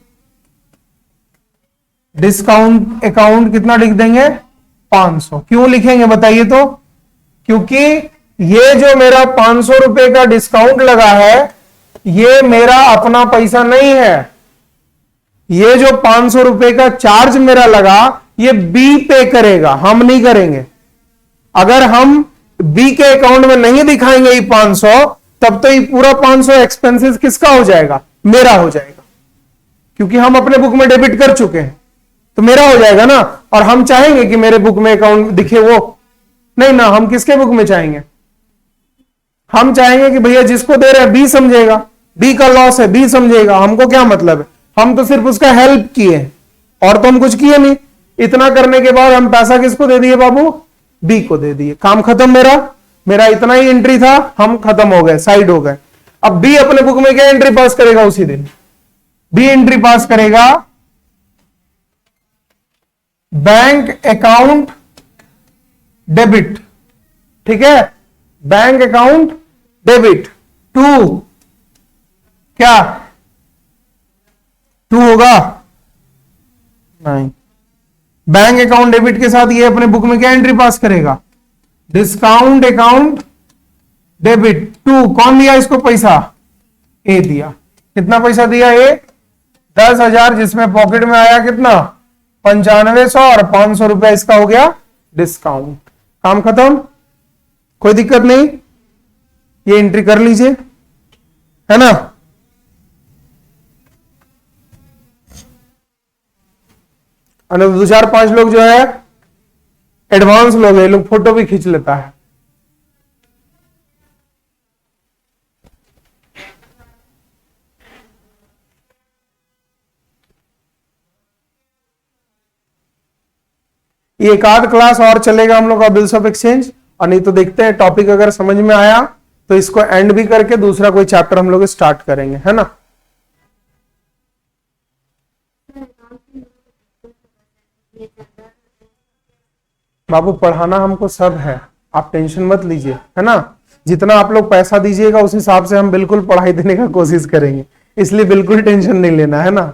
डिस्काउंट अकाउंट कितना लिख देंगे? 500। क्यों लिखेंगे बताइए तो? क्योंकि ये जो मेरा 500 रुपए का डिस्काउंट लगा है ये मेरा अपना पैसा नहीं है। ये जो 500 रुपए का चार्ज मेरा लगा ये बी पे करेगा, हम नहीं करेंगे। अगर हम बी के अकाउंट में नहीं दिखाएंगे ये 500 तब तो ये पूरा 500 एक्सपेंसेस किसका हो जाएगा? मेरा हो जाएगा, क्योंकि हम अपने बुक में डेबिट कर चुके हैं तो मेरा हो जाएगा ना। और हम चाहेंगे कि मेरे बुक में अकाउंट दिखे वो नहीं ना, हम किसके बुक में चाहेंगे? हम चाहेंगे कि भैया जिसको दे रहे हैं बी समझेगा, बी का लॉस है बी समझेगा, हमको क्या मतलब है, हम तो सिर्फ उसका हेल्प किए और तो हम कुछ किए नहीं। इतना करने के बाद हम पैसा किसको दे दिए बाबू? बी को दे दिए। काम खत्म। मेरा इतना ही एंट्री था, हम खत्म हो गए, साइड हो गए। अब बी अपने बुक में क्या एंट्री पास करेगा? उसी दिन बी एंट्री पास करेगा बैंक अकाउंट डेबिट। ठीक है, बैंक अकाउंट डेबिट टू क्या? टू होगा नहीं। बैंक अकाउंट डेबिट के साथ ये अपने बुक में क्या एंट्री पास करेगा? Discount account debit to. कौन दिया इसको पैसा? ए दिया। कितना पैसा दिया? ए 10,000, जिसमें पॉकेट में आया कितना? 9500 और 500 रुपया इसका हो गया डिस्काउंट। काम खत्म, कोई दिक्कत नहीं। ये एंट्री कर लीजिए, है ना। और 2-4-5 लोग जो है एडवांस लोग है, लोग फोटो भी खींच लेता है। ये एक आध क्लास और चलेगा हम लोग का बिल्स ऑफ एक्सचेंज, और नहीं तो देखते हैं टॉपिक अगर समझ में आया तो इसको एंड भी करके दूसरा कोई चैप्टर हम लोग स्टार्ट करेंगे, है ना। बाबू पढ़ाना हमको सब है, आप टेंशन मत लीजिए, है ना। जितना आप लोग पैसा दीजिएगा उस हिसाब से हम बिल्कुल पढ़ाई देने का कोशिश करेंगे, इसलिए बिल्कुल टेंशन नहीं लेना, है ना।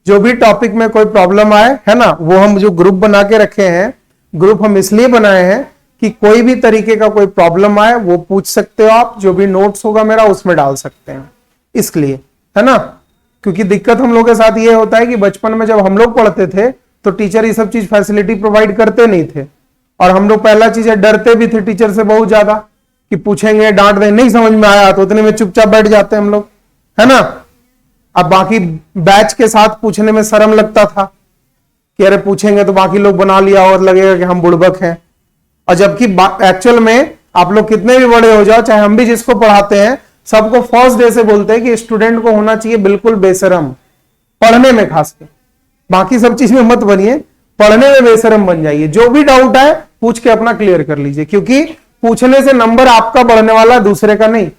जो भी टॉपिक में कोई प्रॉब्लम आए, है ना, वो हम जो ग्रुप बना के रखे हैं, ग्रुप हम इसलिए बनाए हैं कि कोई भी तरीके का कोई प्रॉब्लम आए वो पूछ सकते हो आप। जो भी नोट्स होगा मेरा उसमें डाल सकते हैं, इसलिए, है ना। क्योंकि दिक्कत हम लोग के साथ ये होता है कि बचपन में जब हम लोग पढ़ते थे तो टीचर ये सब चीज फैसिलिटी प्रोवाइड करते नहीं थे, और हम लोग पहला चीज है डरते भी थे टीचर से बहुत ज्यादा कि पूछेंगे डांट दें, नहीं समझ में आया तो उतने में चुपचाप बैठ जाते हम लोग, है ना। अब बाकी बैच के साथ पूछने में शर्म लगता था कि अरे पूछेंगे तो बाकी लोग बना लिया और लगेगा कि हम बुड़बक हैं। और जबकि एक्चुअल में आप लोग कितने भी बड़े हो जाओ, चाहे हम भी जिसको पढ़ाते हैं सबको फर्स्ट डे से बोलते हैं कि स्टूडेंट को होना चाहिए बिल्कुल बेशरम पढ़ने में, खासकर बाकी सब चीज में मत बनिए, पढ़ने में बेशरम बन जाइए। जो भी डाउट है पूछ के अपना क्लियर कर लीजिए, क्योंकि पूछने से नंबर आपका बढ़ने वाला है, दूसरे का नहीं,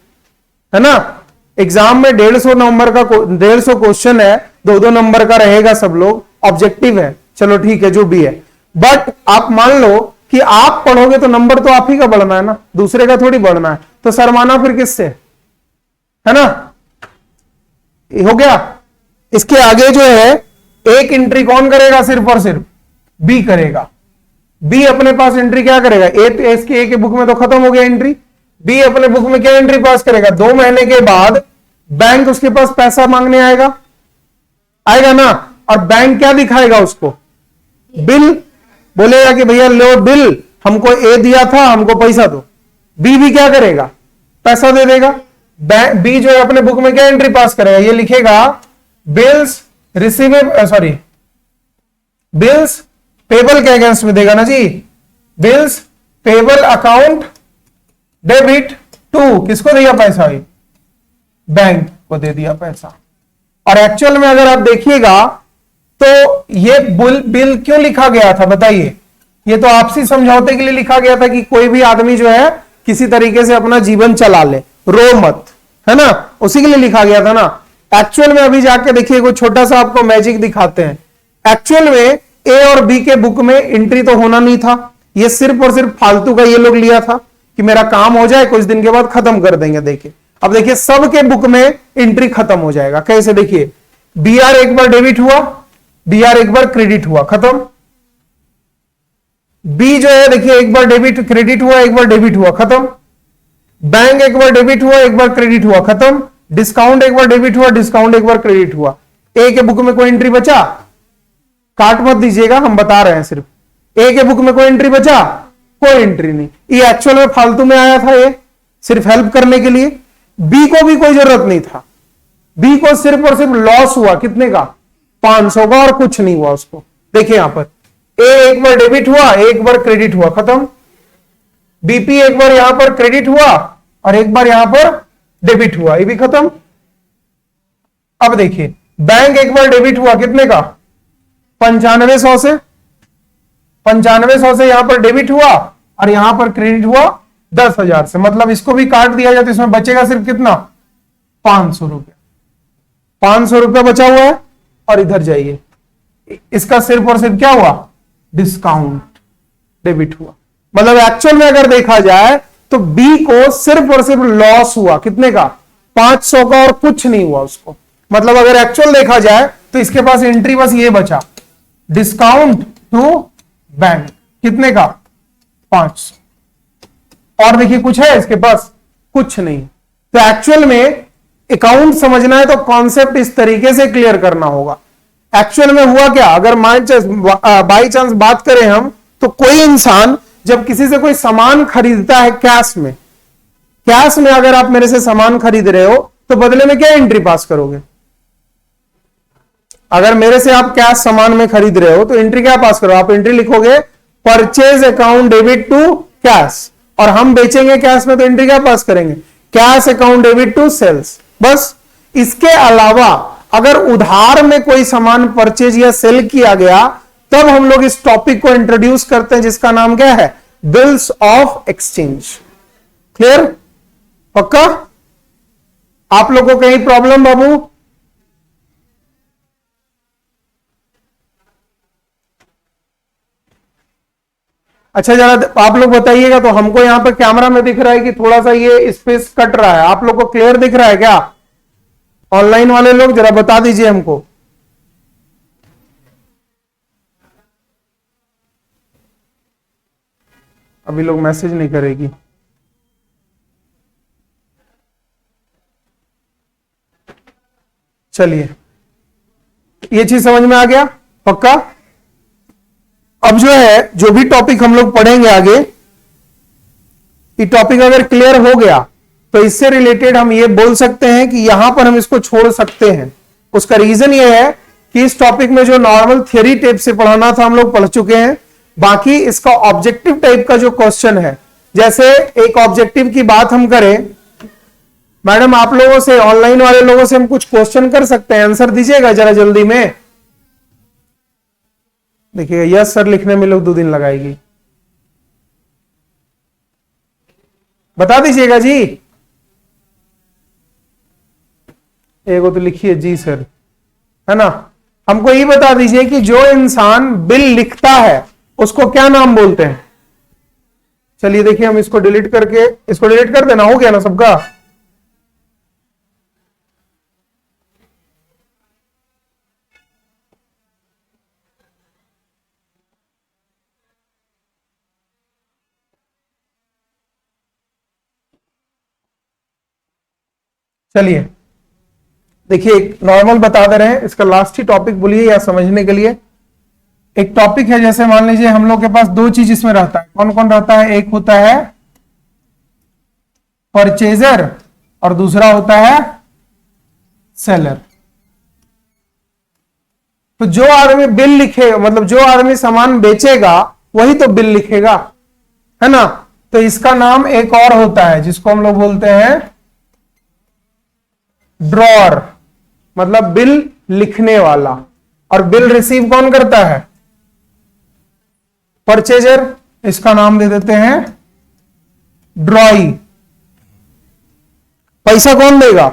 है ना। एग्जाम में 150 नंबर का 150 क्वेश्चन है, 2-2 नंबर का रहेगा, सब लोग ऑब्जेक्टिव है, चलो ठीक है जो भी है। बट आप मान लो कि आप पढ़ोगे तो नंबर तो आप ही का बढ़ना है ना, दूसरे का थोड़ी बढ़ना है, तो शर्माना फिर किससे, है ना। हो गया। इसके आगे जो है एक एंट्री कौन करेगा? सिर्फ और सिर्फ बी करेगा। बी अपने पास एंट्री क्या करेगा? ए के बुक में तो खत्म हो गया एंट्री। बी अपने बुक में क्या एंट्री पास करेगा? 2 महीने के बाद बैंक उसके पास पैसा मांगने आएगा ना, और बैंक क्या दिखाएगा उसको? बिल। बोलेगा कि भैया लो बिल, हमको ए दिया था, हमको पैसा दो। बी भी क्या करेगा? पैसा दे देगा। बी जो है अपने बुक में क्या एंट्री पास करेगा, ये लिखेगा bills receivable, sorry bills payable के अगेंस्ट में देगा ना जी, bills payable account debit to, किसको दिया पैसा, ये बैंक को दे दिया पैसा। और एक्चुअल में अगर आप देखिएगा तो ये बिल क्यों लिखा गया था बताइए, ये तो आपसी समझौते के लिए लिखा गया था कि कोई भी आदमी जो है किसी तरीके से अपना जीवन चला ले, रो मत, है ना, उसी के लिए लिखा गया था ना। एक्चुअल में अभी जाके देखिए कोई छोटा सा आपको मैजिक दिखाते हैं। एक्चुअल में ए और बी के बुक में एंट्री तो होना नहीं था, ये सिर्फ और सिर्फ फालतू का ये लोग लिया था कि मेरा काम हो जाए, कुछ दिन के बाद खत्म कर देंगे। देखिए अब देखिए सबके बुक में एंट्री खत्म हो जाएगा। कैसे, देखिए बी आर एक बार डेबिट हुआ, बी आर एक बार क्रेडिट हुआ, खत्म। बी जो है देखिए एक बार डेबिट क्रेडिट हुआ, एक बार डेबिट हुआ, खत्म। बैंक एक बार डेबिट हुआ, एक बार क्रेडिट हुआ, खत्म। डिस्काउंट एक बार डेबिट हुआ, डिस्काउंट एक बार क्रेडिट हुआ। ए के बुक में कोई एंट्री बचा, काट मत दीजिएगा, हम बता रहे हैं सिर्फ। ए के बुक में कोई एंट्री बचा, कोई एंट्री नहीं। ये एक्चुअल में फालतू में आया था, ये सिर्फ हेल्प करने के लिए। बी को भी कोई जरूरत नहीं था, बी को सिर्फ और सिर्फ लॉस हुआ, कितने का, 500 का, और कुछ नहीं हुआ उसको। देखिए यहां पर ए एक बार डेबिट हुआ, एक बार क्रेडिट हुआ, खत्म। बीपी एक बार यहां पर क्रेडिट हुआ और एक बार यहां पर डेबिट हुआ, ये भी खत्म। अब देखिए बैंक एक बार डेबिट हुआ, कितने का, 9500 से, 9500 से यहां पर डेबिट हुआ और यहां पर क्रेडिट हुआ 10,000 से। मतलब इसको भी काट दिया जाए तो इसमें बचेगा सिर्फ कितना, 500 रुपया। 500 रुपया बचा हुआ है। और इधर जाइए, इसका सिर्फ और सिर्फ क्या हुआ, डिस्काउंट डेबिट हुआ। मतलब एक्चुअल में अगर देखा जाए तो बी को सिर्फ और सिर्फ लॉस हुआ, कितने का, 500 का, और कुछ नहीं हुआ उसको। मतलब अगर एक्चुअल देखा जाए तो इसके पास एंट्री बस ये बचा, डिस्काउंट टू बैंक, कितने का, 500। और देखिए कुछ है इसके पास, कुछ नहीं। तो एक्चुअल में अकाउंट समझना है तो कॉन्सेप्ट इस तरीके से क्लियर करना होगा। एक्चुअल में हुआ क्या, अगर बाई चांस बात करें हम, तो कोई इंसान जब किसी से कोई सामान खरीदता है कैश में, कैश में अगर आप मेरे से सामान खरीद रहे हो तो बदले में क्या एंट्री पास करोगे। अगर मेरे से आप कैश सामान में खरीद रहे हो तो एंट्री क्या पास करो, आप एंट्री लिखोगे purchase account debit to cash, और हम बेचेंगे कैश में तो एंट्री क्या पास करेंगे, cash account debit to sales, बस। इसके अलावा अगर उधार में कोई सामान परचेज या सेल किया गया तब हम लोग इस टॉपिक को इंट्रोड्यूस करते हैं जिसका नाम क्या है, बिल्स ऑफ एक्सचेंज। क्लियर, पक्का। आप लोगों को कहीं प्रॉब्लम बाबू, अच्छा जरा आप लोग बताइएगा। तो हमको यहां पर कैमरा में दिख रहा है कि थोड़ा सा ये स्पेस कट रहा है, आप लोग को क्लियर दिख रहा है क्या, ऑनलाइन वाले लोग जरा बता दीजिए हमको। अभी लोग मैसेज नहीं करेगी। चलिए ये चीज समझ में आ गया, पक्का। अब जो है जो भी टॉपिक हम लोग पढ़ेंगे आगे, ये टॉपिक अगर क्लियर हो गया तो इससे रिलेटेड हम ये बोल सकते हैं कि यहां पर हम इसको छोड़ सकते हैं। उसका रीजन ये है कि इस टॉपिक में जो नॉर्मल थियरी टाइप से पढ़ाना था हम लोग पढ़ चुके हैं। बाकी इसका ऑब्जेक्टिव टाइप का जो क्वेश्चन है, जैसे एक ऑब्जेक्टिव की बात हम करें, मैडम आप लोगों से, ऑनलाइन वाले लोगों से हम कुछ क्वेश्चन कर सकते हैं, आंसर दीजिएगा जरा जल्दी में। देखिएगा यस सर लिखने में लोग 2 दिन लगाएगी, बता दीजिएगा जी। एगो तो लिखिए जी सर, है ना। हमको ये बता दीजिए कि जो इंसान बिल लिखता है उसको क्या नाम बोलते हैं। चलिए देखिए हम इसको डिलीट करके, इसको डिलीट कर देना, हो गया ना सबका। चलिए देखिए एक नॉर्मल बता दे रहे हैं, इसका लास्ट ही टॉपिक बोलिए या समझने के लिए। एक टॉपिक है, जैसे मान लीजिए हम लोग के पास 2 चीज इसमें रहता है, कौन कौन रहता है, एक होता है परचेजर और दूसरा होता है सेलर। तो जो आदमी बिल लिखेगा, मतलब जो आदमी सामान बेचेगा वही तो बिल लिखेगा, है ना। तो इसका नाम एक और होता है जिसको हम लोग बोलते हैं ड्रॉअर, मतलब बिल लिखने वाला। और बिल रिसीव कौन करता है? परचेजर। इसका नाम दे देते हैं ड्रॉई। पैसा कौन देगा?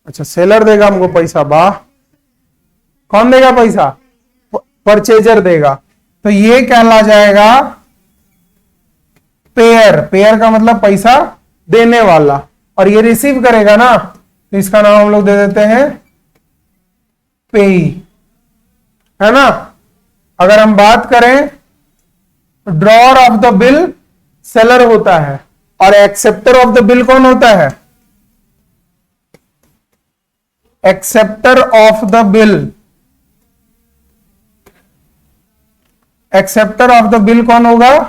अच्छा, सेलर देगा हमको पैसा। वाह, कौन देगा पैसा? परचेजर देगा। तो ये कहला जाएगा पेयर। पेयर का मतलब पैसा देने वाला। और ये रिसीव करेगा ना, तो इसका नाम हम लोग दे देते हैं पेई, है ना। अगर हम बात करें, drawer of the bill seller होता है, और एक्सेप्टर ऑफ द बिल कौन होता है? Acceptor of the bill. Acceptor of the bill कौन होगा?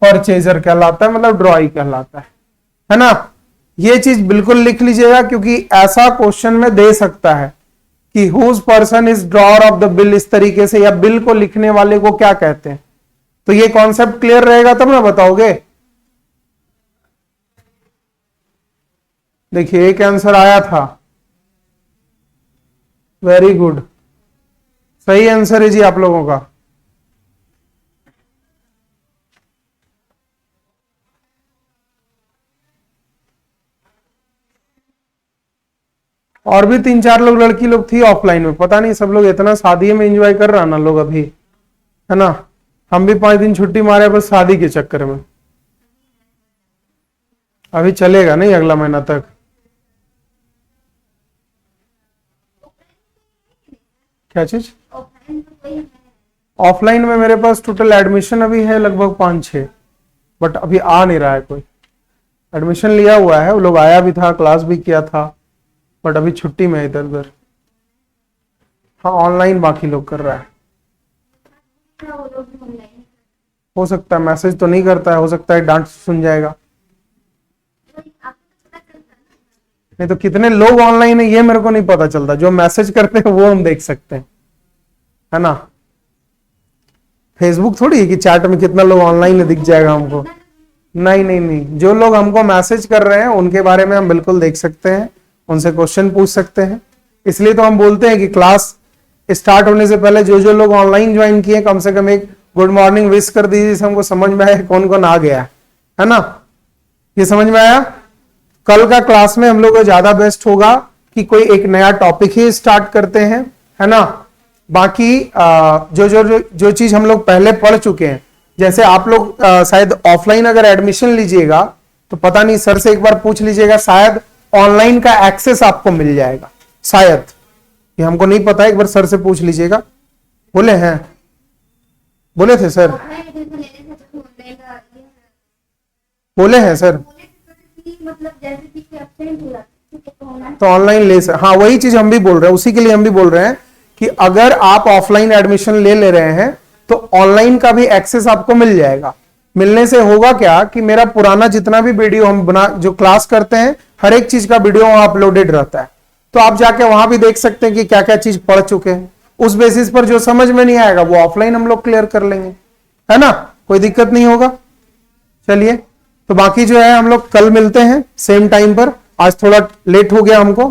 परचेजर कहलाता है, मतलब ड्रॉई कहलाता है ना। ये चीज बिल्कुल लिख लीजिएगा, क्योंकि ऐसा क्वेश्चन में दे सकता है कि whose person is drawer of the bill, इस तरीके से, या बिल को लिखने वाले को क्या कहते हैं। तो ये कॉन्सेप्ट क्लियर रहेगा तब ना बताओगे। देखिए एक आंसर आया था, वेरी गुड, सही आंसर है जी आप लोगों का। और भी 3-4 लोग, लड़की लोग थी ऑफलाइन में, पता नहीं सब लोग इतना शादी में एंजॉय कर रहा ना लोग अभी, है ना। हम भी 5 दिन छुट्टी मारे बस शादी के चक्कर में। अभी चलेगा नहीं अगला महीना तक। क्या चीज? ऑफलाइन में मेरे पास टोटल एडमिशन अभी है लगभग 5-6, बट अभी आ नहीं रहा है कोई। एडमिशन लिया हुआ है, वो लोग आया भी था, क्लास भी किया था, बट अभी छुट्टी में इधर उधर। हाँ ऑनलाइन बाकी लोग कर रहा है। हो सकता है मैसेज तो नहीं करता है, हो सकता है डांट सुन जाएगा। नहीं तो कितने लोग ऑनलाइन है ये मेरे को नहीं पता चलता, जो मैसेज करते हैं वो हम देख सकते हैं, है ना। फेसबुक थोड़ी है कि चैट में कितना लोग ऑनलाइन है दिख जाएगा हमको। नहीं नहीं नहीं, जो लोग हमको मैसेज कर रहे हैं उनके बारे में हम बिल्कुल देख सकते हैं, उनसे क्वेश्चन पूछ सकते हैं। इसलिए तो हम बोलते हैं कि क्लास स्टार्ट होने से पहले जो जो लोग ऑनलाइन ज्वाइन किए कम से कम एक गुड मॉर्निंग विश कर दीजिए, जिससे हमको समझ में आए कौन कौन आ गया है ना। ये समझ में आया। कल का क्लास में हम लोग को ज्यादा बेस्ट होगा कि कोई एक नया टॉपिक ही स्टार्ट करते हैं, है ना। बाकी जो जो जो, जो चीज हम लोग पहले पढ़ चुके हैं, जैसे आप लोग शायद ऑफलाइन अगर एडमिशन लीजिएगा तो पता नहीं, सर से एक बार पूछ लीजिएगा, शायद ऑनलाइन का एक्सेस आपको मिल जाएगा, शायद, ये हमको नहीं पता, एक बार सर से पूछ लीजिएगा। बोले हैं, बोले थे सर, बोले हैं सर, मतलब जैसे कि absent हुआ, तो ऑनलाइन ले सर। हाँ वही चीज हम भी बोल रहे हैं, उसी के लिए हम भी बोल रहे हैं कि अगर आप ऑफलाइन एडमिशन ले रहे हैं तो ऑनलाइन का भी एक्सेस आपको मिल जाएगा। मिलने से होगा क्या कि मेरा पुराना जितना भी वीडियो हम बना, जो क्लास करते हैं, हर एक चीज का वीडियो वहां अपलोडेड रहता है, तो आप जाके वहां भी देख सकते हैं कि क्या क्या चीज पढ़ चुके हैं। उस बेसिस पर जो समझ में नहीं आएगा वो ऑफलाइन हम लोग क्लियर कर लेंगे, है ना, कोई दिक्कत नहीं होगा। चलिए, तो बाकी जो है हम लोग कल मिलते हैं सेम टाइम पर। आज थोड़ा लेट हो गया हमको,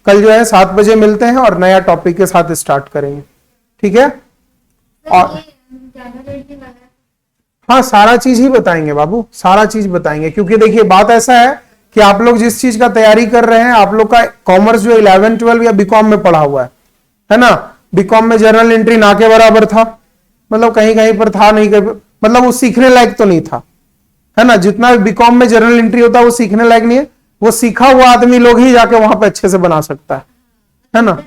कल जो है 7 बजे मिलते हैं और नया टॉपिक के साथ स्टार्ट करेंगे, ठीक है। और हाँ सारा चीज ही बताएंगे बाबू, सारा चीज बताएंगे, क्योंकि देखिए बात ऐसा है कि आप लोग जिस चीज का तैयारी कर रहे हैं, आप लोग का कॉमर्स जो 11, 12 या बीकॉम में पढ़ा हुआ है ना। बीकॉम में जर्नल एंट्री ना के बराबर था, मतलब कहीं कहीं पर था, नहीं मतलब वो सीखने लायक तो नहीं था, है ना। जितना बीकॉम में जर्नल एंट्री होता है वो सीखने लायक नहीं है, वो सीखा हुआ आदमी लोग ही जाके वहां पे अच्छे से बना सकता है ना।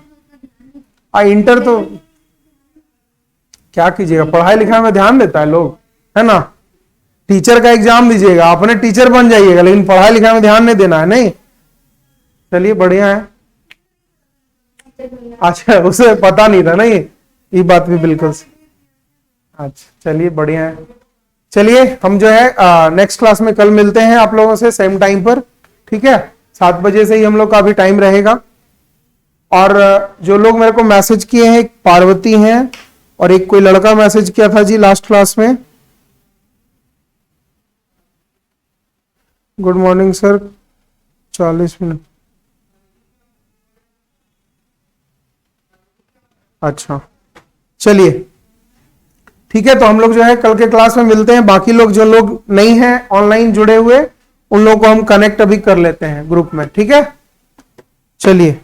इंटर तो क्या कीजिएगा, पढ़ाई लिखाई में ध्यान देता है लोग, है ना। टीचर का एग्जाम दीजिएगा, अपने टीचर बन जाइएगा, लेकिन पढ़ाई लिखाई में ध्यान नहीं देना है, नहीं। चलिए बढ़िया है। अच्छा उसे पता नहीं था ना ये बात भी बिल्कुल। अच्छा चलिए बढ़िया है। चलिए हम जो है नेक्स्ट क्लास में कल मिलते हैं आप लोगों से सेम टाइम पर, ठीक है। 7 बजे से ही हम लोग का अभी टाइम रहेगा। और जो लोग मेरे को मैसेज किए हैं, एक पार्वती हैं और एक कोई लड़का मैसेज किया था जी लास्ट क्लास में। Good morning sir, 40 minute. अच्छा चलिए ठीक है, तो हम लोग जो है कल के क्लास में मिलते हैं। बाकी लोग जो लोग नहीं हैं ऑनलाइन जुड़े हुए, उन लोगों को हम कनेक्ट अभी कर लेते हैं ग्रुप में, ठीक है। चलिए।